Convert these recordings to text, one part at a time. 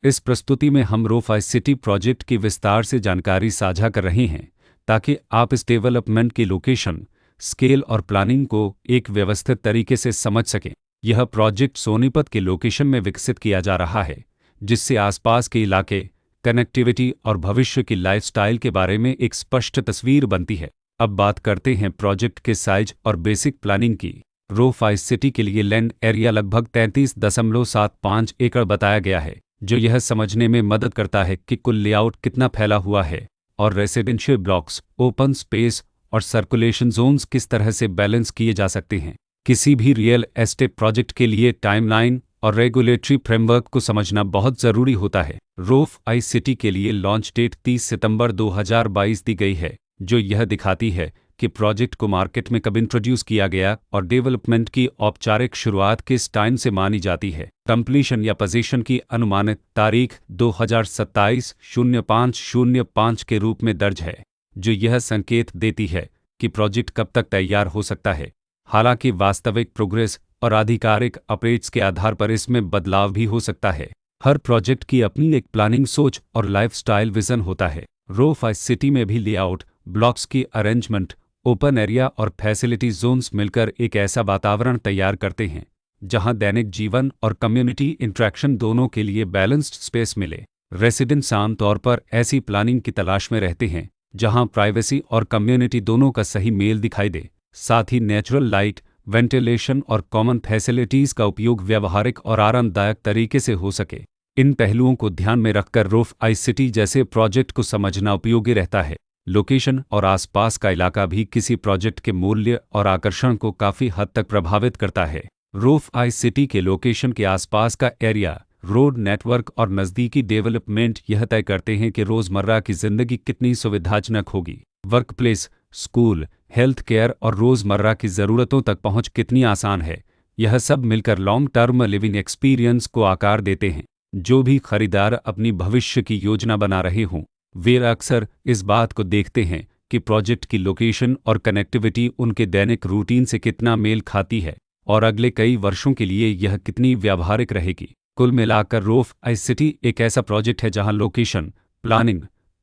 इस प्रस्तुति में हम रोफ आई सिटी प्रोजेक्ट की विस्तार से जानकारी साझा कर रहे हैं ताकि आप इस डेवलपमेंट की लोकेशन, स्केल और प्लानिंग को एक व्यवस्थित तरीके से समझ सकें। यह प्रोजेक्ट सोनीपत के लोकेशन में विकसित किया जा रहा है, जिससे आसपास के इलाके, कनेक्टिविटी और भविष्य की लाइफस्टाइल के बारे में एक स्पष्ट तस्वीर बनती है। अब बात करते हैं प्रोजेक्ट के साइज और बेसिक प्लानिंग की। रोफ आई सिटी के लिए लैंड एरिया लगभग 33.75 एकड़ बताया गया है, जो यह समझने में मदद करता है कि कुल लेआउट कितना फैला हुआ है और रेसिडेंशियल ब्लॉक्स, ओपन स्पेस और सर्कुलेशन जोन्स किस तरह से बैलेंस किए जा सकते हैं। किसी भी रियल एस्टेट प्रोजेक्ट के लिए टाइमलाइन और रेगुलेटरी फ्रेमवर्क को समझना बहुत ज़रूरी होता है। रोफ आई सिटी के लिए लॉन्च डेट 30 सितंबर 2022 दी गई है, जो यह दिखाती है कि प्रोजेक्ट को मार्केट में कब इंट्रोड्यूस किया गया और डेवलपमेंट की औपचारिक शुरुआत किस टाइम से मानी जाती है। कंप्लीशन या पोजीशन की अनुमानित तारीख 2027-05-05 के रूप में दर्ज है, जो यह संकेत देती है कि प्रोजेक्ट कब तक तैयार हो सकता है। हालांकि वास्तविक प्रोग्रेस और आधिकारिक अपडेट्स के आधार पर इसमें बदलाव भी हो सकता है। हर प्रोजेक्ट की अपनी एक प्लानिंग सोच और लाइफस्टाइल विजन होता है। रोफ आई सिटी में भी लेआउट, ब्लॉक्स की अरेंजमेंट, ओपन एरिया और फैसिलिटी जोन्स मिलकर एक ऐसा वातावरण तैयार करते हैं जहां दैनिक जीवन और कम्युनिटी इंटरेक्शन दोनों के लिए बैलेंस्ड स्पेस मिले। रेसिडेंट्स आमतौर पर ऐसी प्लानिंग की तलाश में रहते हैं जहां प्राइवेसी और कम्युनिटी दोनों का सही मेल दिखाई दे। साथ ही नेचुरल लाइट, वेंटिलेशन और कॉमन फैसिलिटीज़ का उपयोग व्यावहारिक और आरामदायक तरीके से हो सके। इन पहलुओं को ध्यान में रखकर रोफ आई सिटी जैसे प्रोजेक्ट को समझना उपयोगी रहता है। लोकेशन और आसपास का इलाका भी किसी प्रोजेक्ट के मूल्य और आकर्षण को काफ़ी हद तक प्रभावित करता है। रोफ आई सिटी के लोकेशन के आसपास का एरिया, रोड नेटवर्क और नज़दीकी डेवलपमेंट यह तय करते हैं कि रोज़मर्रा की ज़िंदगी कितनी सुविधाजनक होगी। वर्कप्लेस, स्कूल, हेल्थ केयर और रोज़मर्रा की ज़रूरतों तक पहुंच कितनी आसान है। यह सब मिलकर लॉन्ग टर्म लिविंग एक्सपीरियंस को आकार देते हैं। जो भी खरीदार अपनी भविष्य की योजना बना रहे हों, वे अक्सर इस बात को देखते हैं कि प्रोजेक्ट की लोकेशन और कनेक्टिविटी उनके दैनिक रूटीन से कितना मेल खाती है और अगले कई वर्षों के लिए यह कितनी व्यावहारिक रहेगी। कुल मिलाकर रोफ आई सिटी एक ऐसा प्रोजेक्ट है जहां लोकेशन, प्लानिंग,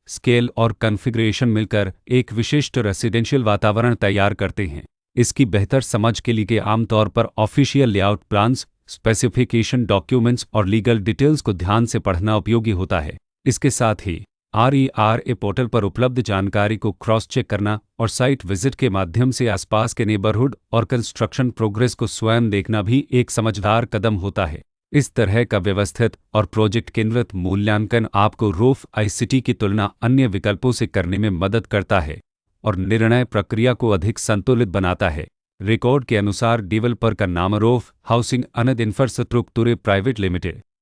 स्केल और कॉन्फ़िगरेशन मिलकर एक विशिष्ट रेसिडेंशियल वातावरण तैयार करते हैं। इसकी बेहतर समझ के लिए आमतौर पर official layout plans, specification documents और लीगल डिटेल्स को ध्यान से पढ़ना उपयोगी होता है। इसके साथ ही RERA पोर्टल पर उपलब्ध जानकारी को क्रॉस चेक करना और साइट विजिट के माध्यम से आसपास के नेबरहुड और कंस्ट्रक्शन प्रोग्रेस को स्वयं देखना भी एक समझदार कदम होता है। इस तरह का व्यवस्थित और प्रोजेक्ट केंद्रित मूल्यांकन आपको रोफ आई सिटी की तुलना अन्य विकल्पों से करने में मदद करता है और निर्णय प्रक्रिया को अधिक संतुलित बनाता है। रिकॉर्ड के अनुसार डेवलपर का नाम रोफ हाउसिंग अनद इंफ्रास्ट्रक्चर प्राइवेट लिमिटेड